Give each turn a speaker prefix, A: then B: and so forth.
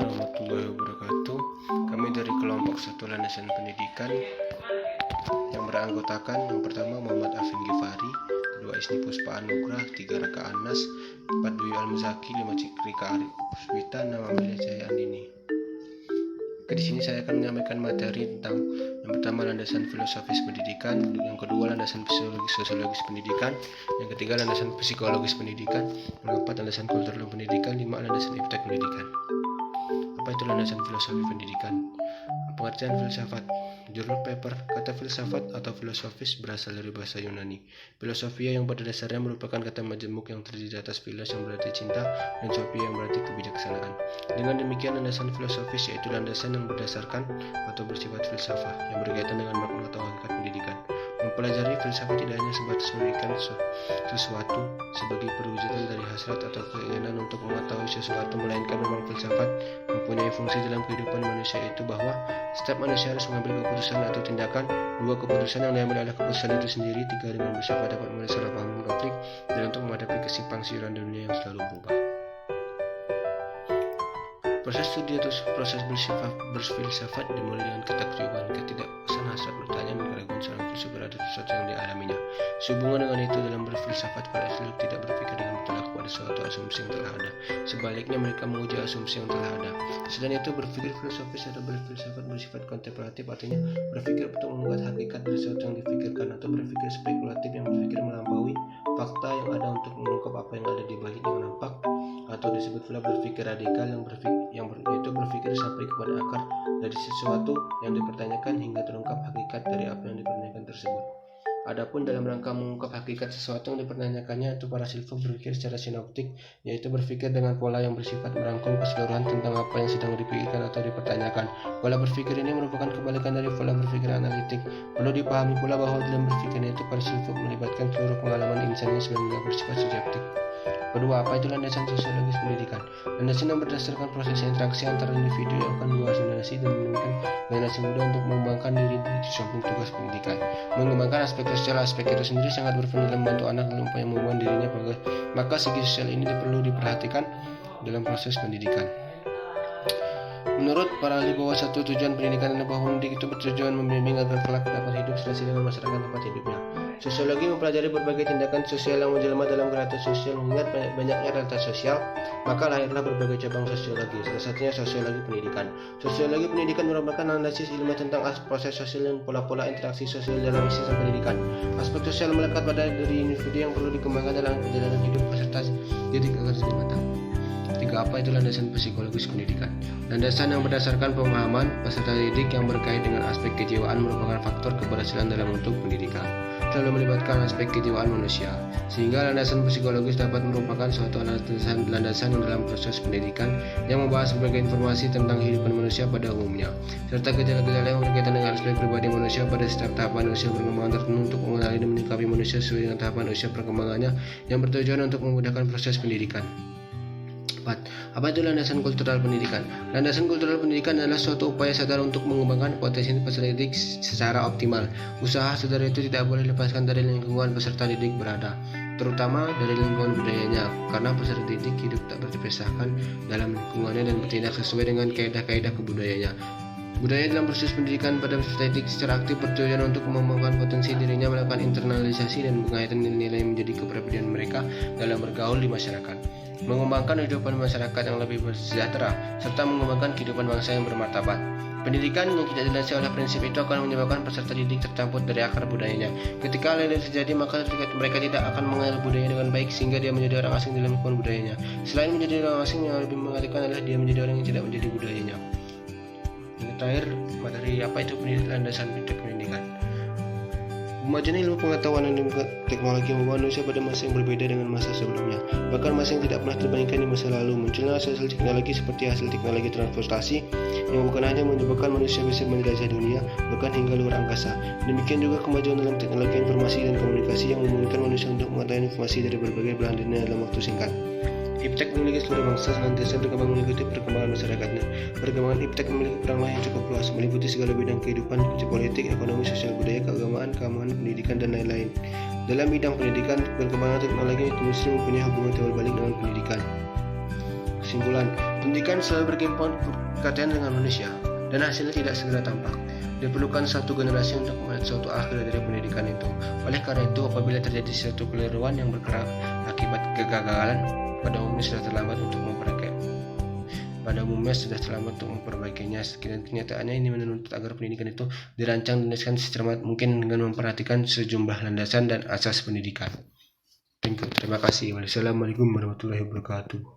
A: warahmatullahi wabarakatuh. Kami dari kelompok 1 Landasan Pendidikan yang beranggotakan yang pertama Muhammad Afin Gifari, kedua Isni Puspa Anugrah, 3 Raka Anas, 4 Dwi Almuzaki, 5 Cikrika Arif Puspita, 6 Amelia Jaya Andini. Di sini saya akan menyampaikan materi tentang yang pertama landasan filosofis pendidikan, yang kedua landasan sosiologis pendidikan, yang ketiga landasan psikologis pendidikan, yang keempat landasan kultural pendidikan, 5 landasan iptek pendidikan. Apa itu landasan filosofi pendidikan? Pengertian filsafat. Judul paper, kata filsafat atau filosofis berasal dari bahasa Yunani. Filosofia yang pada dasarnya merupakan kata majemuk yang terdiri atas philos yang berarti cinta dan sophia yang berarti kebijaksanaan. Dengan demikian landasan filosofis yaitu landasan yang berdasarkan atau bersifat filsafah yang berkaitan dengan makna atau hakikat pendidikan. Mempelajari filsafat tidak hanya sebatas memberikan sesuatu sebagai perwujudan dari hasrat atau keinginan untuk mengetahui sesuatu, melainkan memang filsafat mempunyai fungsi dalam kehidupan manusia, itu bahwa setiap manusia harus mengambil keputusan atau tindakan. 2 keputusan yang diambil adalah keputusan itu sendiri. 3 dengan bersifat dapat menyelesaikan paham konflik dan untuk menghadapi kesimpang siuran dunia yang selalu berubah. Proses studi atau proses berfilsafat dimulai dengan ketakjuban, ketidakpuasan, hasrat bertanya, dan keraguan seorang filsuf terhadap sesuatu yang dialaminya. Sehubungan dengan itu, dalam berfilsafat, para filsuf tidak berpikir dengan bertolak pada suatu asumsi yang telah ada. Sebaliknya, mereka menguji asumsi yang telah ada. Selain itu, berpikir filosofis atau berfilsafat bersifat kontemplatif, artinya berpikir untuk mengungkap hakikat dari sesuatu yang difikirkan, atau berpikir spekulatif yang berpikir melampaui fakta yang ada untuk mengungkap apa yang ada di balik yang nampak, atau disebut pula berpikir radikal yaitu berpikir sampai kepada akar dari sesuatu yang dipertanyakan hingga terungkap hakikat dari apa yang dipertanyakan tersebut. Adapun dalam rangka mengungkap hakikat sesuatu yang dipertanyakannya, itu para filsuf berpikir secara sinoptik, yaitu berpikir dengan pola yang bersifat merangkum keseluruhan tentang apa yang sedang dipikirkan atau dipertanyakan. Pola berpikir ini merupakan kebalikan dari pola berpikir analitik. Perlu dipahami pula bahwa dalam berpikir itu para filsuf melibatkan seluruh pengalaman insannya sehingga bersifat subjektif. Kedua, apa itu landasan sosiologis pendidikan? Landasan yang berdasarkan proses interaksi antar individu yang akan mengasimilasi dan menemukan generasi muda untuk mengembangkan diri di samping tugas pendidikan. Mengembangkan aspek sosial, aspek itu sendiri sangat berperan dalam membantu anak dalam upaya mengembangkan dirinya, maka segi sosial ini perlu diperhatikan dalam proses pendidikan. Menurut para ahli bahwa satu tujuan pendidikan adalah bahwa pendidik itu bertujuan membimbing agar kelak dapat hidup serasi dengan masyarakat tempat hidupnya. Sosiologi mempelajari berbagai tindakan sosial yang menjelma dalam realitas sosial. Mengingat banyaknya realitas sosial, maka lahirlah berbagai cabang sosiologi. Salah satunya sosiologi pendidikan. Sosiologi pendidikan merupakan analisis ilmu tentang proses sosial dan pola-pola interaksi sosial dalam sistem pendidikan. Aspek sosial melekat pada diri individu yang perlu dikembangkan dalam perjalanan hidup peserta didik agar jadi matang. 3. Apa itu landasan psikologis pendidikan? Landasan yang berdasarkan pemahaman peserta didik yang berkait dengan aspek kejiwaan merupakan faktor keberhasilan dalam bentuk pendidikan. Selalu melibatkan aspek kejiwaan manusia, sehingga landasan psikologis dapat merupakan suatu landasan dalam proses pendidikan yang membahas berbagai informasi tentang kehidupan manusia pada umumnya, serta gejala-gejala yang berkaitan dengan aspek pribadi manusia pada setiap tahapan usia perkembangan tertentu untuk mengenali dan menyikapi manusia sesuai dengan tahapan usia perkembangannya yang bertujuan untuk memudahkan proses pendidikan. 4. Apa itu landasan kultural pendidikan? Landasan kultural pendidikan adalah suatu upaya sadar untuk mengembangkan potensi peserta didik secara optimal. Usaha sadar itu tidak boleh lepaskan dari lingkungan peserta didik berada, terutama dari lingkungan budayanya, karena peserta didik hidup tak terpisahkan dalam lingkungannya dan bertindak sesuai dengan kaidah-kaidah kebudayaannya. Budaya dalam proses pendidikan pada peserta didik secara aktif bertujuan untuk mengembangkan potensi dirinya, melakukan internalisasi dan mengaitkan nilai-nilai menjadi kepribadian mereka dalam bergaul di masyarakat, mengembangkan kehidupan masyarakat yang lebih bersejahtera, serta mengembangkan kehidupan bangsa yang bermartabat. Pendidikan yang tidak dilandasi oleh prinsip itu akan menyebabkan peserta didik tercampur dari akar budayanya. Ketika hal ini terjadi, maka mereka tidak akan mengenal budaya dengan baik sehingga dia menjadi orang asing dalam lingkungan budayanya. Selain menjadi orang asing, yang lebih mengerikan adalah dia menjadi orang yang tidak menjadi budayanya. Yang terakhir, materi apa itu landasan pendidikan? Kemajuan ilmu pengetahuan dan teknologi membawa manusia pada masa yang berbeda dengan masa sebelumnya, bahkan masa yang tidak pernah terbandingkan di masa lalu. Munculnya hasil teknologi seperti hasil teknologi transportasi yang bukan hanya menyebabkan manusia bisa menjelajah dunia, bahkan hingga luar angkasa. Demikian juga kemajuan dalam teknologi informasi dan komunikasi yang memungkinkan manusia untuk mengetahui informasi dari berbagai belahan dunia dalam waktu singkat. Iptek memiliki seluruh bangsa senantiasa berkembang mengikuti perkembangan masyarakatnya. Perkembangan Iptek memiliki peran yang cukup luas, meliputi segala bidang kehidupan, politik, ekonomi, sosial, budaya, keagamaan, keamanan, pendidikan, dan lain-lain. Dalam bidang pendidikan, perkembangan teknologi industri mempunyai hubungan timbal balik dengan pendidikan. Kesimpulan, Pendidikan selalu berkaitan dengan manusia, dan hasilnya tidak segera tampak. Diperlukan satu generasi untuk melihat suatu akhir dari pendidikan itu. Oleh karena itu, apabila terjadi suatu keliruan yang bergerak akibat kegagalan, pada umumnya sudah terlambat untuk memperbaikinya. Kenyataannya ini menuntut agar pendidikan itu dirancang dan didesain secermat mungkin dengan memperhatikan sejumlah landasan dan asas pendidikan. Terima kasih. Wassalamualaikum warahmatullahi wabarakatuh.